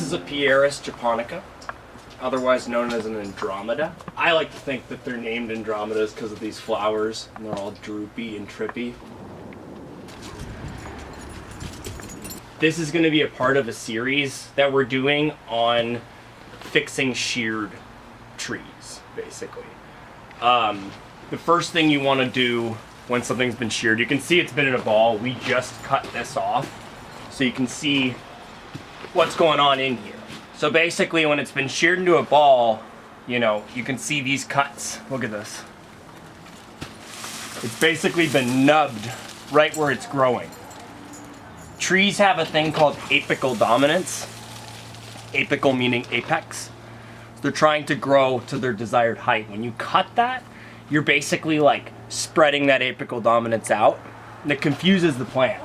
is a Pieris japonica, otherwise known as an Andromeda. I like to think that they're named Andromedas because of these flowers, and they're all droopy and trippy. This is going to be a part of a series that we're doing on fixing sheared trees, basically. The first thing you want to do when something's been sheared, you can see it's been in a ball. We just cut this off, so you can see what's going on in here. So basically, when it's been sheared into a ball, you know, you can see these cuts. Look at this. It's basically been nubbed right where it's growing. Trees have a thing called apical dominance. Apical meaning apex. They're trying to grow to their desired height. When you cut that, you're basically like spreading that apical dominance out, and it confuses the plant.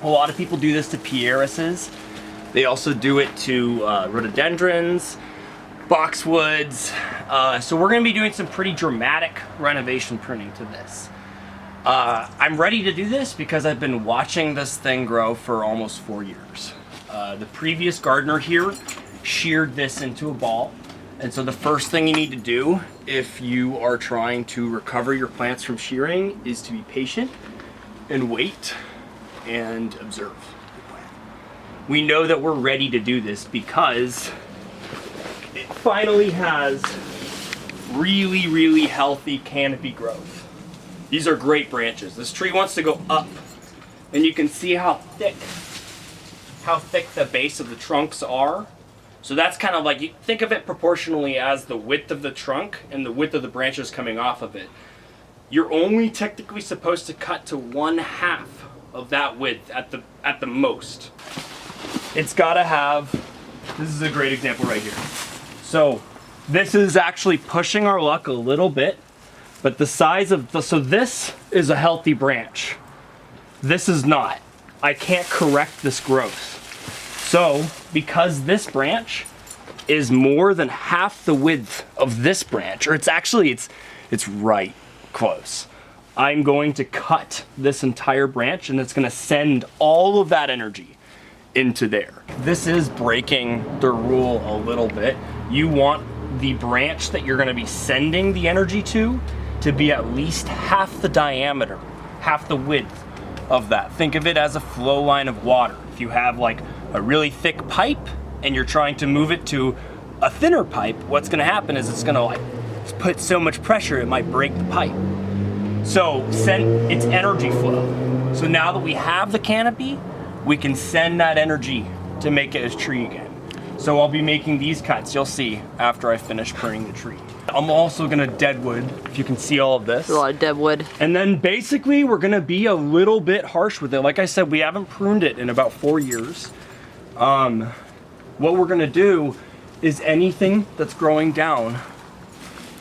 A lot of people do this to Pierises. They also do it to rhododendrons, boxwoods. So we're gonna be doing some pretty dramatic renovation pruning to this. I'm ready to do this because I've been watching this thing grow for almost 4 years. The previous gardener here sheared this into a ball. And so the first thing you need to do if you are trying to recover your plants from shearing is to be patient and wait and observe the plant. We know that we're ready to do this because it finally has really, really healthy canopy growth. These are great branches. This tree wants to go up, and you can see how thick the base of the trunks are. So that's kind of like, you think of it proportionally as the width of the trunk and the width of the branches coming off of it. You're only technically supposed to cut to 1/2 of that width at the most. It's gotta have, this is a great example right here. So this is actually pushing our luck a little bit, but the size of so this is a healthy branch. This is not. I can't correct this growth. So, because this branch is more than half the width of this branch, or it's actually, it's right close, I'm going to cut this entire branch, and it's gonna send all of that energy into there. This is breaking the rule a little bit. You want the branch that you're gonna be sending the energy to be at least half the diameter, half the width of that. Think of it as a flow line of water. If you have like a really thick pipe and you're trying to move it to a thinner pipe, what's gonna happen is it's gonna like put so much pressure it might break the pipe. So it's energy flow. So now that we have the canopy, we can send that energy to make it a tree again. So I'll be making these cuts, you'll see, after I finish pruning the tree. I'm also gonna deadwood, if you can see all of this. There's a lot of deadwood. And then basically we're gonna be a little bit harsh with it. Like I said, we haven't pruned it in about 4 years. What we're gonna do is anything that's growing down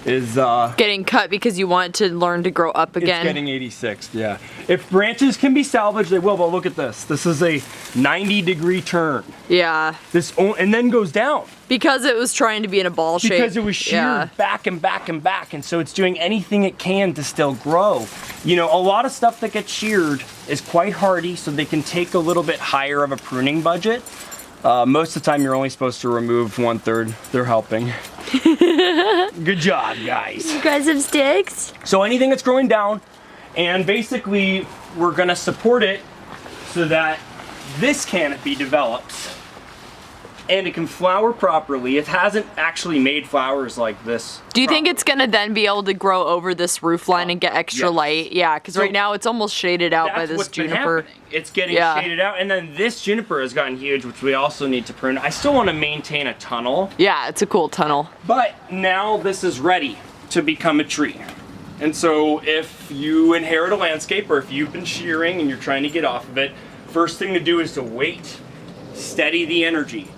is getting cut because you want it to learn to grow up again. It's getting 86, yeah. If branches can be salvaged, they will, but look at this. This is a 90-degree turn. Yeah. And then goes down. Because it was trying to be in a ball shape. Because it was sheared back and back and back, and so it's doing anything it can to still grow. You know, a lot of stuff that gets sheared is quite hardy, so they can take a little bit higher of a pruning budget. Most of the time you're only supposed to remove 1/3. They're helping. Good job, guys. You guys have sticks? So anything that's growing down, and basically we're gonna support it so that this canopy develops and it can flower properly. It hasn't actually made flowers like this. Do you think it's gonna then be able to grow over this roof line and get extra light? Yeah, because right now it's almost shaded out by this juniper. It's getting shaded out, and then this juniper has gotten huge, which we also need to prune. I still want to maintain a tunnel. Yeah, it's a cool tunnel. But now this is ready to become a tree. And so if you inherit a landscape, or if you've been shearing and you're trying to get off of it, first thing to do is to wait, steady the energy.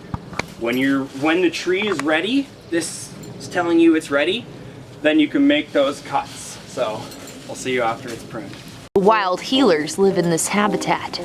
When the tree is ready, this is telling you it's ready, then you can make those cuts. So I'll see you after it's pruned. Wild healers live in this habitat.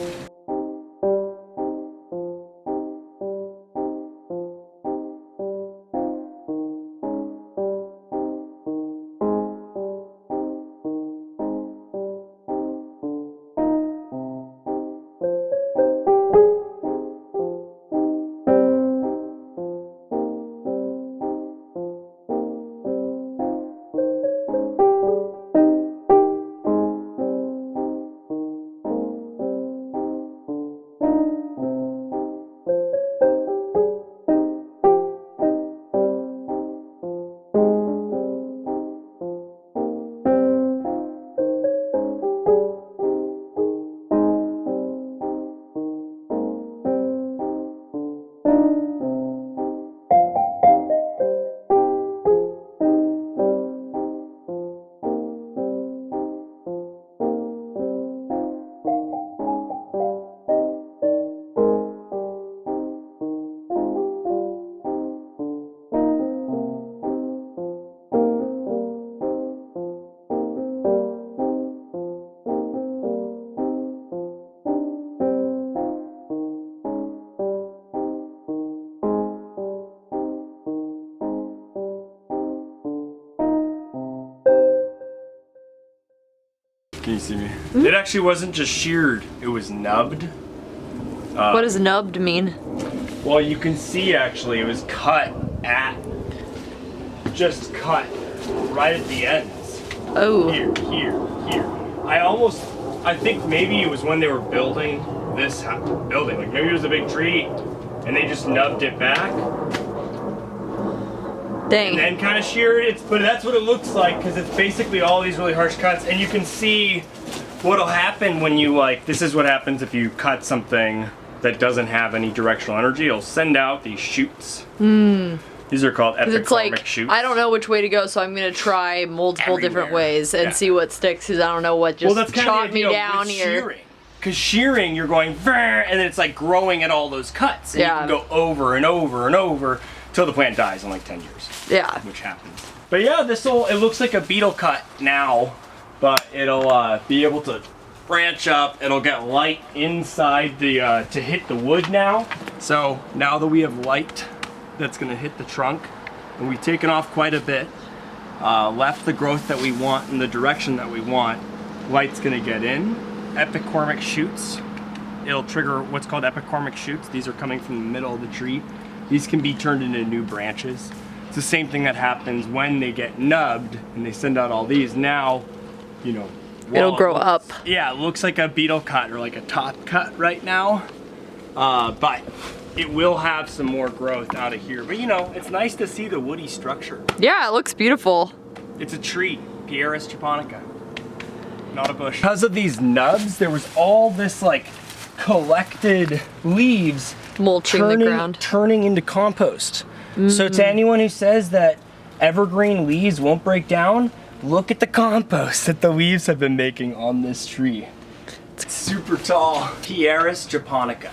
Can you see me? It actually wasn't just sheared, it was nubbed. What does nubbed mean? Well, you can see actually it was cut right at the ends. Oh. Here. I think maybe it was when they were building this building. Like maybe it was a big tree and they just nubbed it back. Dang. And then kind of sheared it. But that's what it looks like because it's basically all these really harsh cuts. And you can see what'll happen when you this is what happens if you cut something that doesn't have any directional energy. It'll send out these shoots. These are called epicormic shoots. I don't know which way to go, so I'm gonna try multiple different ways and see what sticks, because I don't know what just shot me down here. Because shearing, you're going, and then it's like growing at all those cuts. And you can go over and over and over till the plant dies in like 10 years. Yeah. Which happens. But yeah, it looks like a beetle cut now, but it'll be able to branch up. It'll get light inside the to hit the wood now. So now that we have light that's gonna hit the trunk, and we've taken off quite a bit, left the growth that we want in the direction that we want, light's gonna get in. Epicormic shoots, it'll trigger what's called epicormic shoots. These are coming from the middle of the tree. These can be turned into new branches. It's the same thing that happens when they get nubbed and they send out all these. Now, you know, it'll grow up. Yeah, it looks like a beetle cut or like a top cut right now, but it will have some more growth out of here. But you know, it's nice to see the woody structure. Yeah, it looks beautiful. It's a tree, Pieris japonica, not a bush. Because of these nubs, there was all this like collected leaves mulching the ground, turning into compost. So to anyone who says that evergreen leaves won't break down, look at the compost that the leaves have been making on this tree. It's super tall. Pieris japonica.